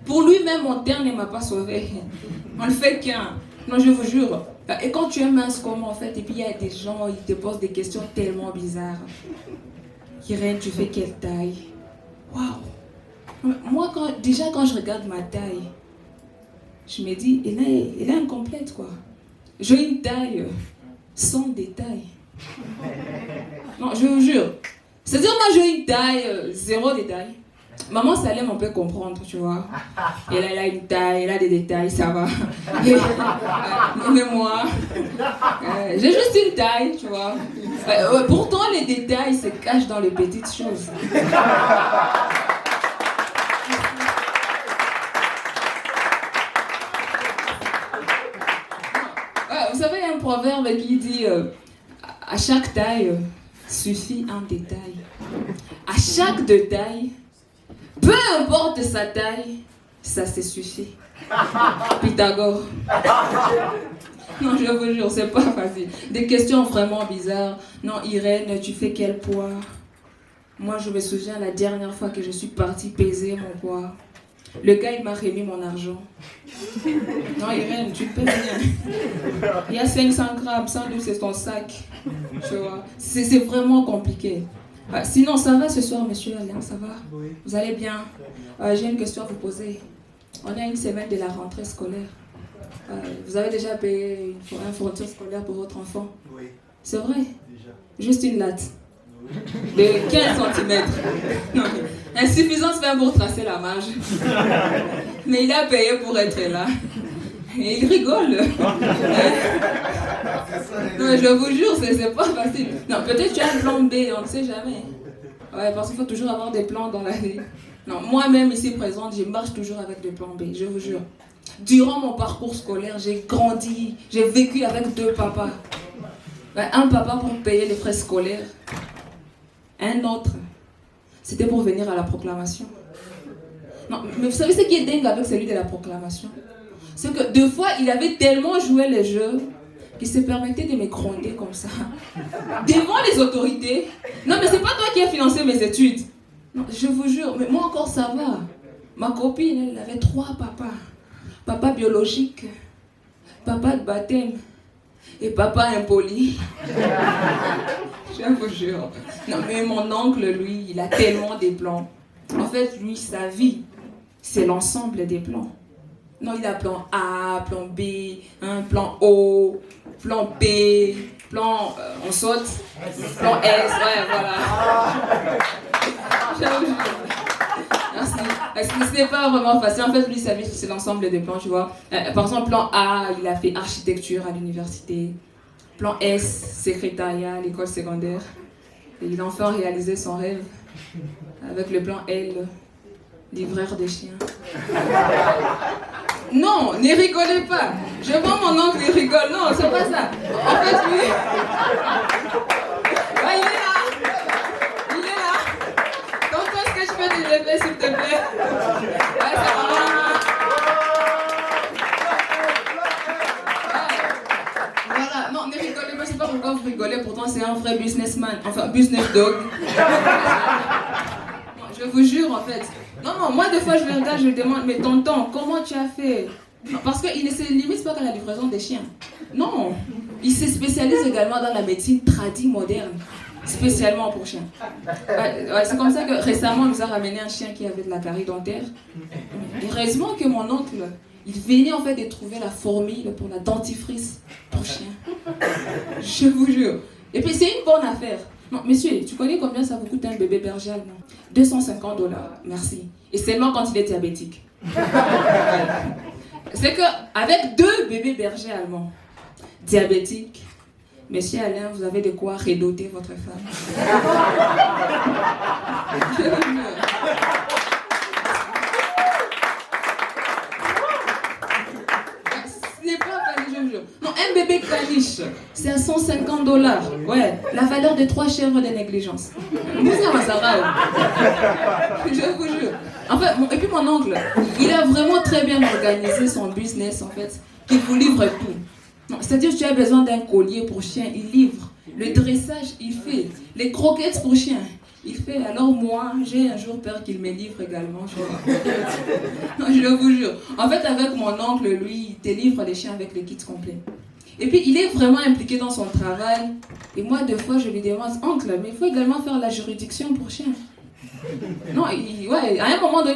Pour lui-même, mon terme ne m'a pas sauvé. On ne fait qu'un. Non, je vous jure. Et quand tu es mince comme en fait, et puis il y a des gens, ils te posent des questions tellement bizarres. Irène, tu fais quelle taille? Waouh! Moi, quand je regarde ma taille, je me dis, elle est incomplète, quoi. J'ai une taille sans détail. Non, je vous jure. C'est-à-dire, moi, j'ai une taille, zéro détail. Maman Salem, on peut comprendre, tu vois. Elle a une taille, elle a des détails, ça va. Mais moi, j'ai juste une taille, tu vois. Pourtant, les détails se cachent dans les petites choses. Vous savez, il y a un proverbe qui dit à chaque taille suffit un détail. À chaque détail, peu importe sa taille, ça se suffit. Pythagore. Non, je vous jure, c'est pas facile. Des questions vraiment bizarres. Non, Irène, tu fais quel poids? Moi, je me souviens la dernière fois que je suis partie peser mon poids. Le gars, il m'a remis mon argent. Non, Irène, tu pèses bien. Il y a 500 grammes, 112, c'est ton sac. Tu vois, c'est vraiment compliqué. Sinon, ça va ce soir, monsieur Alain, ça va? Oui. Vous allez bien? J'ai une question à vous poser. On a une semaine de la rentrée scolaire. Vous avez déjà payé une fourniture scolaire pour votre enfant? Oui. C'est vrai? Déjà. Juste une latte. De 15 cm. Insuffisance même pour tracer la marge. Mais il a payé pour être là. Et il rigole. Non, je vous jure, c'est pas facile. Non, peut-être tu as un plan B, on ne sait jamais. Ouais, parce qu'il faut toujours avoir des plans dans la vie. Non, moi-même ici présente, je marche toujours avec des plans B, je vous jure. Durant mon parcours scolaire, j'ai grandi, j'ai vécu avec 2 papas. Un papa pour payer les frais scolaires. Un autre, c'était pour venir à la proclamation. Non, mais vous savez ce qui est dingue avec celui de la proclamation? C'est que 2 fois, il avait tellement joué les jeux qu'il se permettait de me gronder comme ça. Devant les autorités. Non, mais c'est pas toi qui as financé mes études. Non, je vous jure, mais moi encore ça va. Ma copine, elle avait 3 papas. Papa biologique, papa de baptême et papa impoli. Je vous jure. Non, mais mon oncle, lui, il a tellement des plans. En fait, lui, sa vie, c'est l'ensemble des plans. Non, il a plan A, plan B, plan O, plan P, plan... on saute, plan S, ouais, voilà. Je vous jure. Ce n'est pas vraiment facile. En fait, lui, sa vie, c'est l'ensemble des plans, tu vois. Par exemple, plan A, il a fait architecture à l'université. Plan S, secrétariat à l'école secondaire. Et il a enfin réalisé son rêve avec le plan L, livreur de chiens. Non, ne rigolez pas. Je vois mon oncle, il rigole. Non, c'est pas ça. En fait, lui... Ouais, il est là. Il est là. Donc, est-ce que je peux te lever, s'il te plaît? Ouais, ça va. Voilà. Non, ne rigolez pas. Je sais pas pourquoi vous rigolez. Pourtant, c'est un vrai businessman. Enfin, business dog. Non, je vous jure, en fait. Non, moi, des fois, je le regarde, je lui demande, mais tonton, comment tu as fait? Parce qu'il ne se limite pas qu'à la livraison des chiens. Non, il se spécialise également dans la médecine tradie moderne, spécialement pour chiens. C'est comme ça que récemment, on nous a ramené un chien qui avait de la carie dentaire. Heureusement que mon oncle, il venait en fait de trouver la formule pour la dentifrice pour chien. Je vous jure. Et puis, c'est une bonne affaire. Non, monsieur, tu connais combien ça vous coûte un bébé berger allemand? $250, merci. Et seulement quand il est diabétique. C'est qu'avec 2 bébés bergers allemands diabétiques, monsieur Alain, vous avez de quoi redoter votre femme. Ce n'est pas facile, je vous jure. Non, un bébé caniche, c'est à $150. Ouais, la valeur de 3 chèvres de négligence. Ça va. Je vous jure. En fait, et puis mon oncle, il a vraiment très bien organisé son business, en fait, qu'il vous livre tout. C'est-à-dire que tu as besoin d'un collier pour chien, il livre. Le dressage, il fait. Les croquettes pour chien, il fait. Alors moi, j'ai un jour peur qu'il me livre également, je vois. Je vous jure. En fait, avec mon oncle, lui, il te livre les chiens avec le kit complet. Et puis, il est vraiment impliqué dans son travail. Et moi, des fois, je lui demande, oncle, mais il faut également faire la juridiction pour chiens. Non, ouais, à un moment donné,